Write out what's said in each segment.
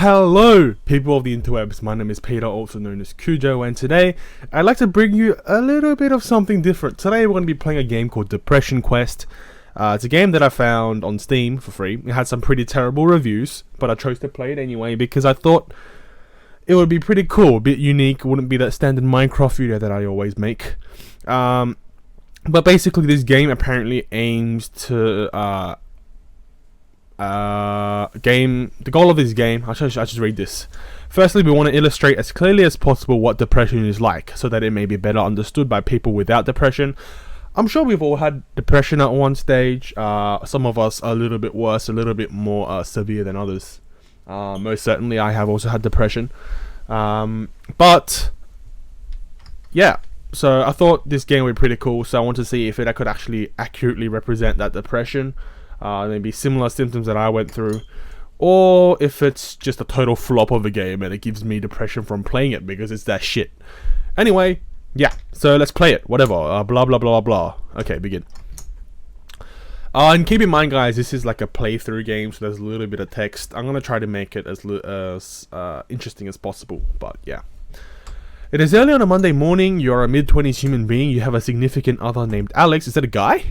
Hello, people of the interwebs. My name is Peter, also known as Cujo, and today I'd like to bring you a little bit of something different. Today we're going to be playing a game called Depression Quest. It's a game that I found on Steam for free. It had some pretty terrible reviews, but I chose to play it anyway because I thought it would be pretty cool, a bit unique. It wouldn't be that standard Minecraft video that I always make. But basically, this game apparently aims to the goal of this game, I should read this. Firstly, we want to illustrate as clearly as possible what depression is like, so that it may be better understood by people without depression. I'm sure we've all had depression at one stage. Some of us are a little bit worse, a little bit more severe than others. Most certainly, I have also had depression. But yeah, so I thought this game would be pretty cool. So I want to see if I could actually accurately represent that depression. Maybe similar symptoms that I went through, or if it's just a total flop of a game and it gives me depression from playing it because it's that shit. Anyway, yeah, so let's play it, whatever, blah blah blah blah. Okay, begin. And keep in mind, guys, this is like a playthrough game, so there's a little bit of text. I'm gonna try to make it as interesting as possible, but yeah. It is early on a Monday morning. You're a mid-20s human being. You have a significant other named Alex. Is that a guy?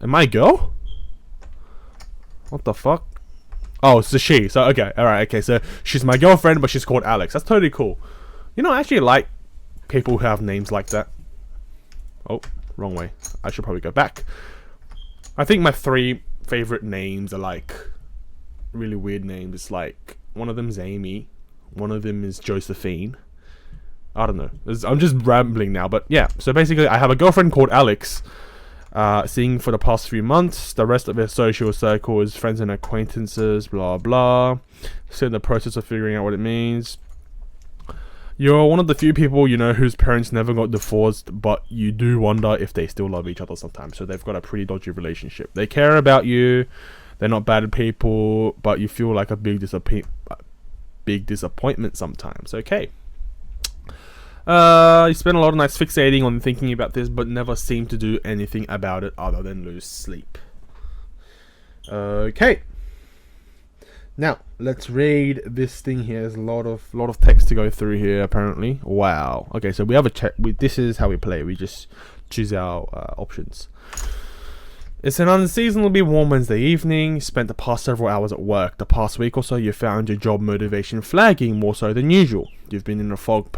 Am I a girl? What the fuck? Oh, it's a she. So, okay. Alright, okay. So, she's my girlfriend, but she's called Alex. That's totally cool. You know, I actually like people who have names like that. Oh, wrong way. I should probably go back. I think my 3 favorite names are like really weird names. It's like, one of them's Amy. One of them is Josephine. I don't know. I'm just rambling now, but yeah. So, basically, I have a girlfriend called Alex. Seeing for the past few months. The rest of their social circle is friends and acquaintances, blah blah. Still in the process of figuring out what it means. You're one of the few people you know whose parents never got divorced, but you do wonder if they still love each other sometimes. So they've got a pretty dodgy relationship. They care about you. They're not bad people, but you feel like a big disappointment sometimes. Okay. You spend a lot of nights fixating on thinking about this, but never seem to do anything about it other than lose sleep. Okay. Now, let's read this thing here. There's a lot of text to go through here, apparently. Wow. Okay, so we have a check. This is how we play. We just choose our options. It's an unseasonably warm Wednesday evening. You spent the past several hours at work. The past week or so, you found your job motivation flagging more so than usual. You've been in a fog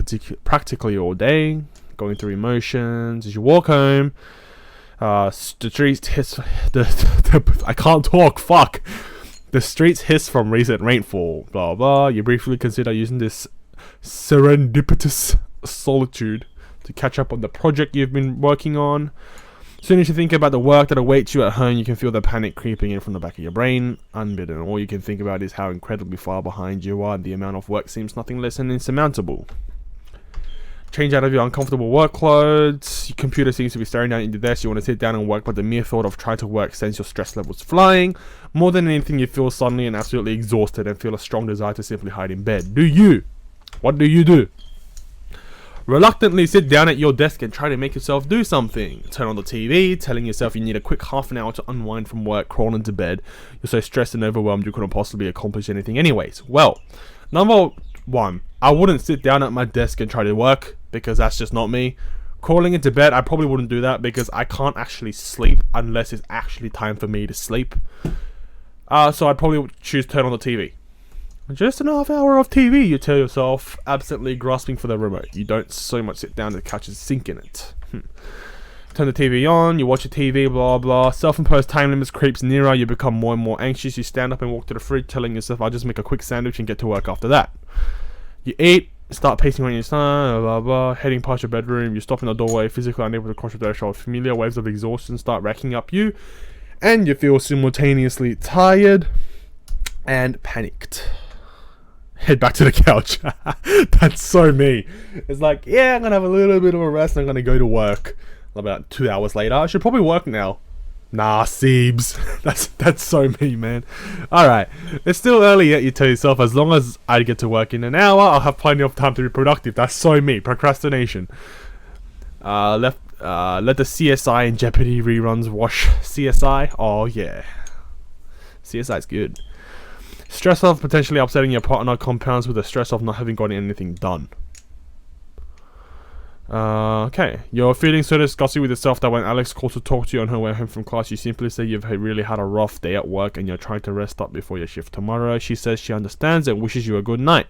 practically all day, going through emotions. As you walk home, the streets hiss. I can't talk. Fuck. The streets hiss from recent rainfall. Blah blah. You briefly consider using this serendipitous solitude to catch up on the project you've been working on. As soon as you think about the work that awaits you at home, you can feel the panic creeping in from the back of your brain. Unbidden, all you can think about is how incredibly far behind you are, and the amount of work seems nothing less than insurmountable. Change out of your uncomfortable work clothes. Your computer seems to be staring down at your desk. You want to sit down and work, but the mere thought of trying to work sends your stress levels flying. More than anything, you feel suddenly and absolutely exhausted and feel a strong desire to simply hide in bed. Do you? What do you do? Reluctantly sit down at your desk and try to make yourself do something. Turn on the TV, telling yourself you need a quick half an hour to unwind from work, crawl into bed. You're so stressed and overwhelmed you couldn't possibly accomplish anything anyways. Well, number 1, I wouldn't sit down at my desk and try to work, because that's just not me. Crawling into bed, I probably wouldn't do that because I can't actually sleep unless it's actually time for me to sleep. So I'd probably choose turn on the TV. Just an half hour of TV, you tell yourself, absently grasping for the remote. You don't so much sit down to catch a sink in it. Turn the TV on, you watch the TV, blah blah. Self-imposed time limits creeps nearer, you become more and more anxious. You stand up and walk to the fridge, telling yourself, I'll just make a quick sandwich and get to work after that. You eat, start pacing around your son, blah blah. Heading past your bedroom, you stop in the doorway, physically unable to cross your threshold. Familiar waves of exhaustion start racking up you, and you feel simultaneously tired and panicked. Head back to the couch. That's so me. It's like, yeah, I'm gonna have a little bit of a rest and I'm gonna go to work. About 2 hours later, I should probably work now. Nah, Seebs. That's so me, man. Alright, it's still early yet, you tell yourself. As long as I get to work in an hour, I'll have plenty of time to be productive. That's so me. Procrastination. Let the CSI and Jeopardy reruns wash CSI. Oh yeah, CSI's good. Stress of potentially upsetting your partner compounds with the stress of not having gotten anything done. Okay, you're feeling so disgusted with yourself that when Alex calls to talk to you on her way home from class, you simply say you've really had a rough day at work and you're trying to rest up before your shift tomorrow. She says she understands and wishes you a good night.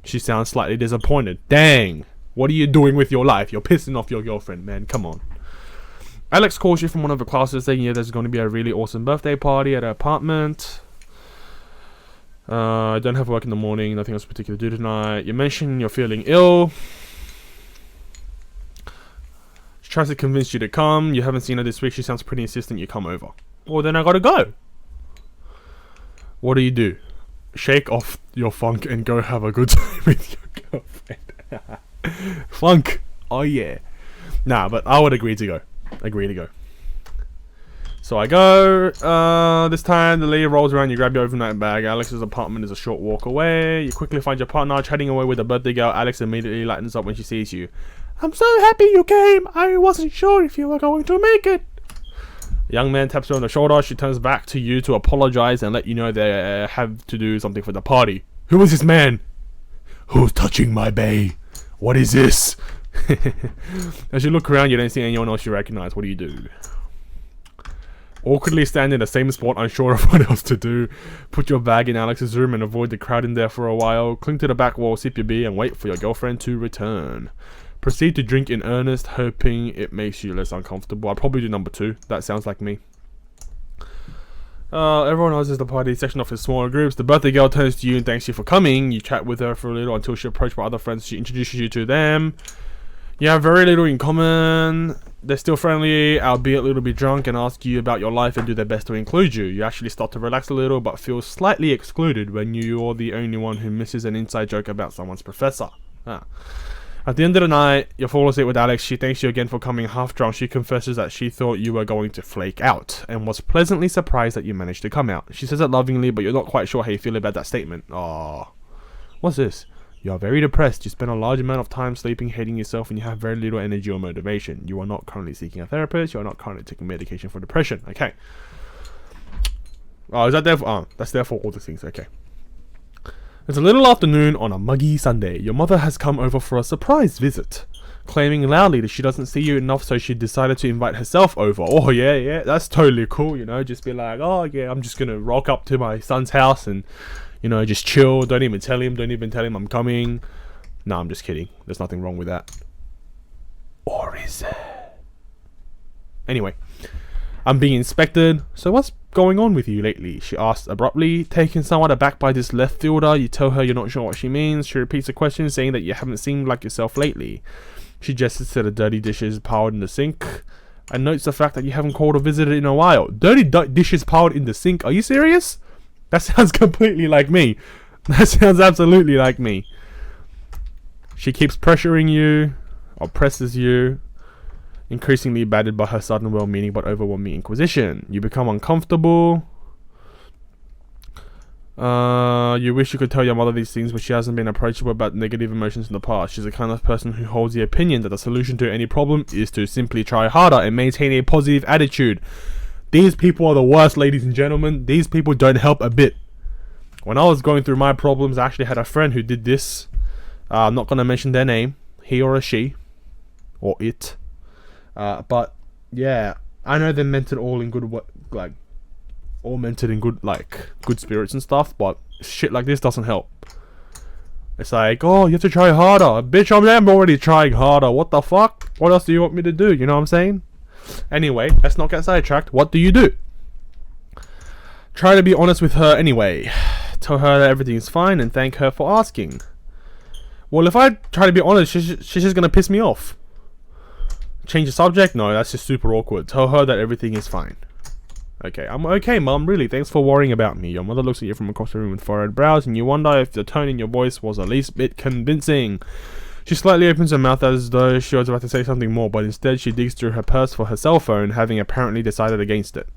She sounds slightly disappointed. Dang, what are you doing with your life? You're pissing off your girlfriend, man, come on. Alex calls you from one of the classes saying there's going to be a really awesome birthday party at her apartment. I don't have work in the morning, nothing else particular to do tonight. You mention you're feeling ill. She tries to convince you to come. You haven't seen her this week. She sounds pretty insistent you come over. Well, then I gotta go. What do? Shake off your funk and go have a good time with your girlfriend. Funk. Oh yeah. Nah, but I would agree to go. So I go. This time the lady rolls around. You grab your overnight bag. Alex's apartment is a short walk away. You quickly find your partner chatting away with a birthday girl. Alex immediately lightens up when she sees you. I'm so happy you came. I wasn't sure if you were going to make it. The young man taps her on the shoulder. She turns back to you to apologize and let you know they have to do something for the party. Who is this man? Who's touching my bae? What is this? As you look around, you don't see anyone else you recognize. What do? Awkwardly stand in the same spot, unsure of what else to do. Put your bag in Alex's room and avoid the crowd in there for a while. Cling to the back wall, sip your beer, and wait for your girlfriend to return. Proceed to drink in earnest, hoping it makes you less uncomfortable. I'll probably do number 2. That sounds like me. Everyone else is the party section off in smaller groups. The birthday girl turns to you and thanks you for coming. You chat with her for a little until she approached by other friends. She introduces you to them. You have very little in common. They're still friendly, albeit a little bit drunk, and ask you about your life and do their best to include you. You actually start to relax a little, but feel slightly excluded when you're the only one who misses an inside joke about someone's professor. At the end of the night, you fall asleep with Alex. She thanks you again for coming half drunk. She confesses that she thought you were going to flake out and was pleasantly surprised that you managed to come out. She says it lovingly, but you're not quite sure how you feel about that statement. Oh, what's this? You are very depressed. You spend a large amount of time sleeping, hating yourself, and you have very little energy or motivation. You are not currently seeking a therapist. You are not currently taking medication for depression. Okay. Oh, is that there for? Oh, that's there for all the things. Okay. It's a little afternoon on a muggy Sunday. Your mother has come over for a surprise visit, claiming loudly that she doesn't see you enough, so she decided to invite herself over. Oh yeah, that's totally cool, you know, just be like, oh yeah, I'm just gonna rock up to my son's house and, you know, just chill, don't even tell him I'm coming. No, I'm just kidding. There's nothing wrong with that. Or is there? Anyway, I'm being inspected, so what's going on with you lately? She asks abruptly. Taken somewhat aback by this left fielder, you tell her you're not sure what she means. She repeats the question, saying that you haven't seemed like yourself lately. She gestures to the dirty dishes piled in the sink and notes the fact that you haven't called or visited in a while. Dirty dishes piled in the sink? Are you serious? That sounds completely like me. That sounds absolutely like me. She keeps pressuring you, or presses you, increasingly battered by her sudden well-meaning but overwhelming inquisition. You become uncomfortable. You wish you could tell your mother these things, but she hasn't been approachable about negative emotions in the past. She's the kind of person who holds the opinion that the solution to any problem is to simply try harder and maintain a positive attitude. These people are the worst, ladies and gentlemen. These people don't help a bit. When I was going through my problems, I actually had a friend who did this. I'm not going to mention their name. He or a she. Or it. But yeah, I know they meant it all in good, all meant it in good, good spirits and stuff. But shit like this doesn't help. It's like, oh, you have to try harder, bitch. I'm already trying harder. What the fuck? What else do you want me to do? You know what I'm saying? Anyway, let's not get sidetracked. What do you do? Try to be honest with her anyway. Tell her that everything is fine and thank her for asking. Well, if I try to be honest, she's just gonna piss me off. Change the subject? No, that's just super awkward. Tell her that everything is fine. Okay, I'm okay, Mum, really, thanks for worrying about me. Your mother looks at you from across the room with furrowed brows, and you wonder if the tone in your voice was the least bit convincing. She slightly opens her mouth as though she was about to say something more, but instead she digs through her purse for her cell phone, having apparently decided against it.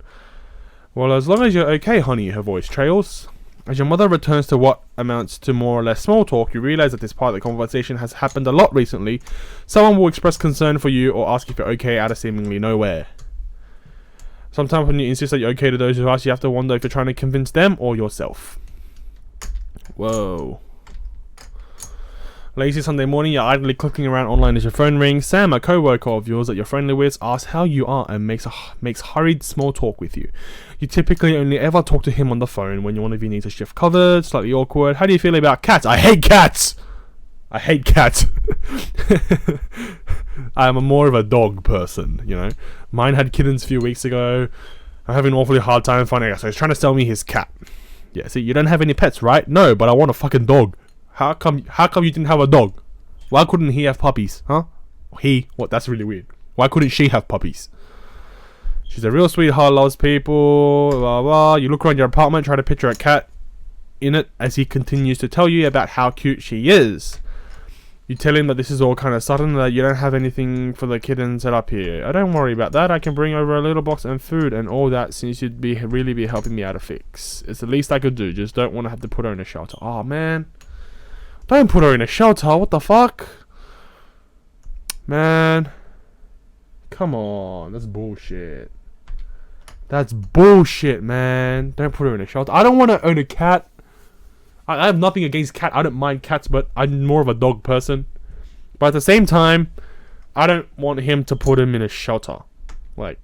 Well, as long as you're okay, honey, her voice trails. As your mother returns to what amounts to more or less small talk, you realize that this part of the conversation has happened a lot recently. Someone will express concern for you or ask if you're okay out of seemingly nowhere. Sometimes when you insist that you're okay to those who ask, you have to wonder if you're trying to convince them or yourself. Whoa. Lazy Sunday morning, you're idly clicking around online as your phone rings. Sam, a co-worker of yours that you're friendly with, asks how you are and makes hurried small talk with you. You typically only ever talk to him on the phone when one of you needs a shift covered. Slightly awkward. How do you feel about cats? I hate cats! I hate cats. I'm more of a dog person, you know. Mine had kittens a few weeks ago. I'm having an awfully hard time finding out. So he's trying to sell me his cat. Yeah, see, you don't have any pets, right? No, but I want a fucking dog. How come you didn't have a dog? Why couldn't he have puppies? Huh? He? What? That's really weird. Why couldn't she have puppies? She's a real sweetheart, loves people, blah blah. You look around your apartment, try to picture a cat in it as he continues to tell you about how cute she is. You tell him that this is all kind of sudden, that you don't have anything for the kitten set up here. I don't worry about that. I can bring over a little box and food and all that, since you'd really be helping me out a fix. It's the least I could do. Just don't want to have to put her in a shelter. Oh man, don't put her in a shelter. What the fuck, man? Come on, that's bullshit. That's bullshit, man. Don't put her in a shelter. I don't want to own a cat. I have nothing against cat. I don't mind cats, but I'm more of a dog person. But at the same time, I don't want him to put him in a shelter. Like,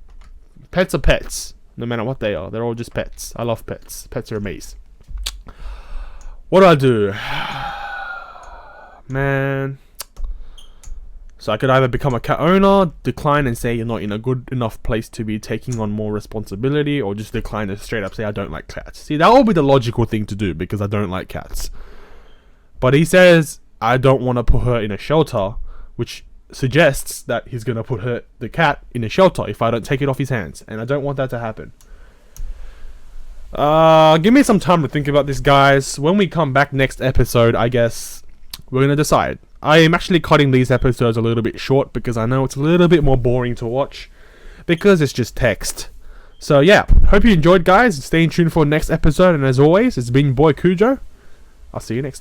pets are pets, no matter what they are. They're all just pets. I love pets. Pets are amazing. What do I do? Man. So I could either become a cat owner, decline and say you're not in a good enough place to be taking on more responsibility, or just decline and straight up say I don't like cats. See, that would be the logical thing to do because I don't like cats. But he says I don't want to put her in a shelter, which suggests that he's going to put the cat in a shelter if I don't take it off his hands. And I don't want that to happen. Give me some time to think about this, guys. When we come back next episode, I guess we're going to decide. I am actually cutting these episodes a little bit short because I know it's a little bit more boring to watch because it's just text. So yeah, hope you enjoyed, guys. Stay tuned for next episode, and as always, it's been your boy Cujo. I'll see you next time.